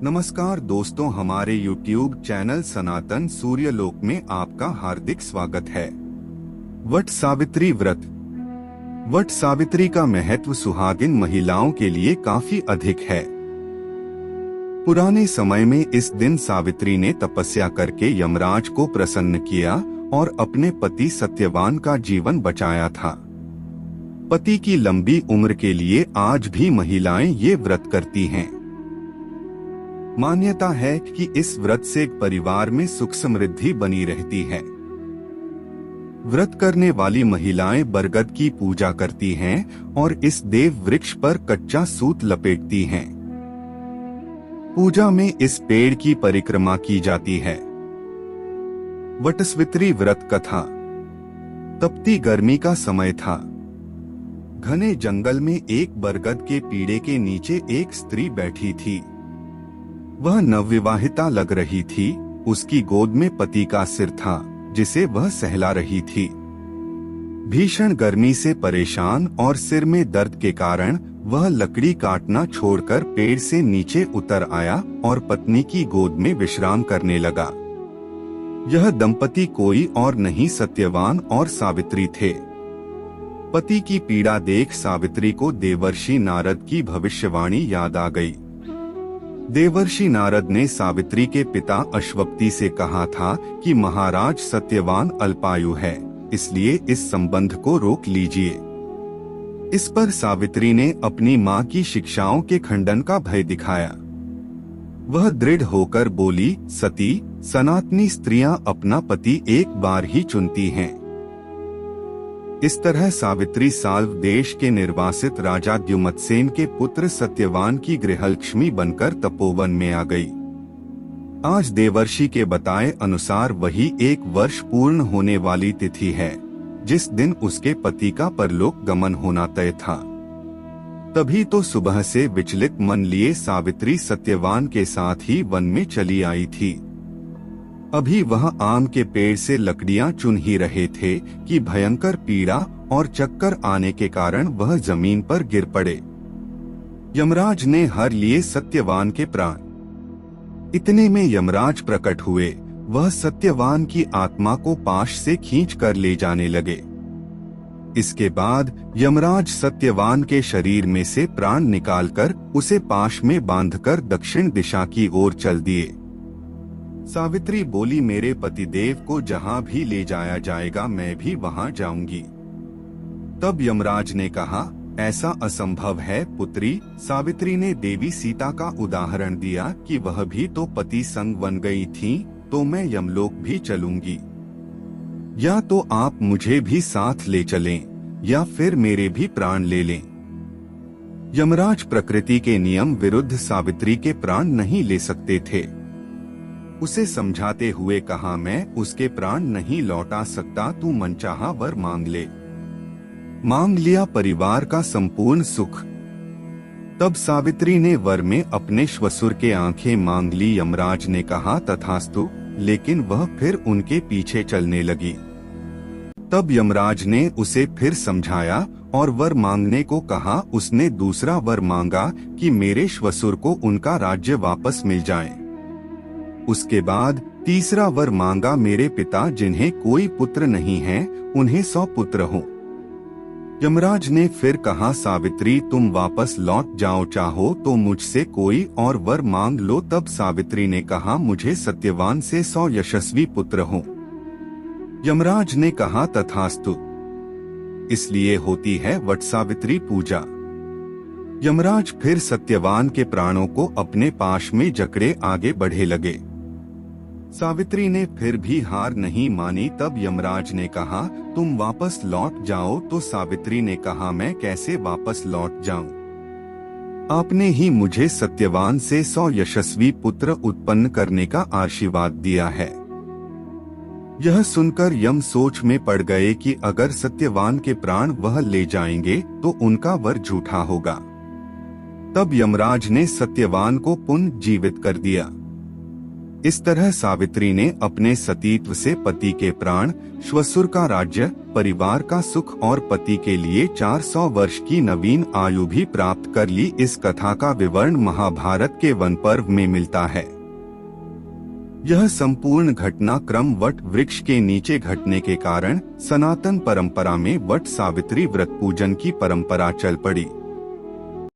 नमस्कार दोस्तों, हमारे YouTube चैनल सनातन सूर्यलोक में आपका हार्दिक स्वागत है। वट सावित्री व्रत। वट सावित्री का महत्व सुहागिन महिलाओं के लिए काफी अधिक है। पुराने समय में इस दिन सावित्री ने तपस्या करके यमराज को प्रसन्न किया और अपने पति सत्यवान का जीवन बचाया था। पति की लंबी उम्र के लिए आज भी महिलाएं ये व्रत करती हैं। मान्यता है कि इस व्रत से परिवार में सुख समृद्धि बनी रहती है। व्रत करने वाली महिलाएं बरगद की पूजा करती हैं और इस देव वृक्ष पर कच्चा सूत लपेटती हैं। पूजा में इस पेड़ की परिक्रमा की जाती है। वटसावित्री व्रत कथा। तपती गर्मी का समय था। घने जंगल में एक बरगद के पेड़ के नीचे एक स्त्री बैठी थी। वह नवविवाहिता लग रही थी। उसकी गोद में पति का सिर था जिसे वह सहला रही थी। भीषण गर्मी से परेशान और सिर में दर्द के कारण वह लकड़ी काटना छोड़कर पेड़ से नीचे उतर आया और पत्नी की गोद में विश्राम करने लगा। यह दंपति कोई और नहीं, सत्यवान और सावित्री थे। पति की पीड़ा देख सावित्री को देवर्षि नारद की भविष्यवाणी याद आ गई। देवर्षि नारद ने सावित्री के पिता अश्वपति से कहा था कि महाराज सत्यवान अल्पायु है, इसलिए इस संबंध को रोक लीजिए। इस पर सावित्री ने अपनी मां की शिक्षाओं के खंडन का भय दिखाया। वह दृढ़ होकर बोली, सती, सनातनी स्त्रियां अपना पति एक बार ही चुनती हैं। इस तरह सावित्री साल्व देश के निर्वासित राजा द्युमत्सेन के पुत्र सत्यवान की गृहलक्ष्मी बनकर तपोवन में आ गई। आज देवर्षि के बताए अनुसार वही 1 वर्ष पूर्ण होने वाली तिथि है जिस दिन उसके पति का परलोक गमन होना तय था। तभी तो सुबह से विचलित मन लिए सावित्री सत्यवान के साथ ही वन में चली आई थी। अभी वह आम के पेड़ से लकड़ियां चुन ही रहे थे कि भयंकर पीड़ा और चक्कर आने के कारण वह जमीन पर गिर पड़े। यमराज ने हर लिए सत्यवान के प्राण। इतने में यमराज प्रकट हुए। वह सत्यवान की आत्मा को पाश से खींच कर ले जाने लगे। इसके बाद यमराज सत्यवान के शरीर में से प्राण निकालकर उसे पाश में बांधकर दक्षिण दिशा की ओर चल दिए। सावित्री बोली, मेरे पतिदेव को जहां भी ले जाया जाएगा मैं भी वहां जाऊंगी। तब यमराज ने कहा, ऐसा असंभव है पुत्री। सावित्री ने देवी सीता का उदाहरण दिया कि वह भी तो पति संग वन गई थी, तो मैं यमलोक भी चलूंगी। या तो आप मुझे भी साथ ले चलें या फिर मेरे भी प्राण ले लें। यमराज प्रकृति के नियम विरुद्ध सावित्री के प्राण नहीं ले सकते थे। उसे समझाते हुए कहा, मैं उसके प्राण नहीं लौटा सकता, तू मनचाहा वर मांग ले। मांग लिया परिवार का संपूर्ण सुख। तब सावित्री ने वर में अपने श्वसुर के आंखें मांग ली। यमराज ने कहा, तथास्तु, लेकिन वह फिर उनके पीछे चलने लगी। तब यमराज ने उसे फिर समझाया और वर मांगने को कहा। उसने दूसरा वर मांगा कि मेरे श्वसुर को उनका राज्य वापस मिल जाए। उसके बाद तीसरा वर मांगा, मेरे पिता जिन्हें कोई पुत्र नहीं है उन्हें 100 पुत्र हों। यमराज ने फिर कहा, सावित्री तुम वापस लौट जाओ, चाहो तो मुझसे कोई और वर मांग लो। तब सावित्री ने कहा, मुझे सत्यवान से 100 यशस्वी पुत्र हों। यमराज ने कहा, तथास्तु। इसलिए होती है वटसावित्री पूजा। यमराज फिर सत्यवान के प्राणों को अपने पाश में जकड़े आगे बढ़े लगे। सावित्री ने फिर भी हार नहीं मानी। तब यमराज ने कहा, तुम वापस लौट जाओ। तो सावित्री ने कहा, मैं कैसे वापस लौट जाऊं? आपने ही मुझे सत्यवान से 100 यशस्वी पुत्र उत्पन्न करने का आशीर्वाद दिया है। यह सुनकर यम सोच में पड़ गए कि अगर सत्यवान के प्राण वह ले जाएंगे तो उनका वर झूठा होगा। तब यमराज ने सत्यवान को पुनः जीवित कर दिया। इस तरह सावित्री ने अपने सतीत्व से पति के प्राण, श्वशुर का राज्य, परिवार का सुख और पति के लिए 400 वर्ष की नवीन आयु भी प्राप्त कर ली। इस कथा का विवरण महाभारत के वन पर्व में मिलता है। यह संपूर्ण घटनाक्रम वट वृक्ष के नीचे घटने के कारण सनातन परंपरा में वट सावित्री व्रत पूजन की परंपरा चल पड़ी।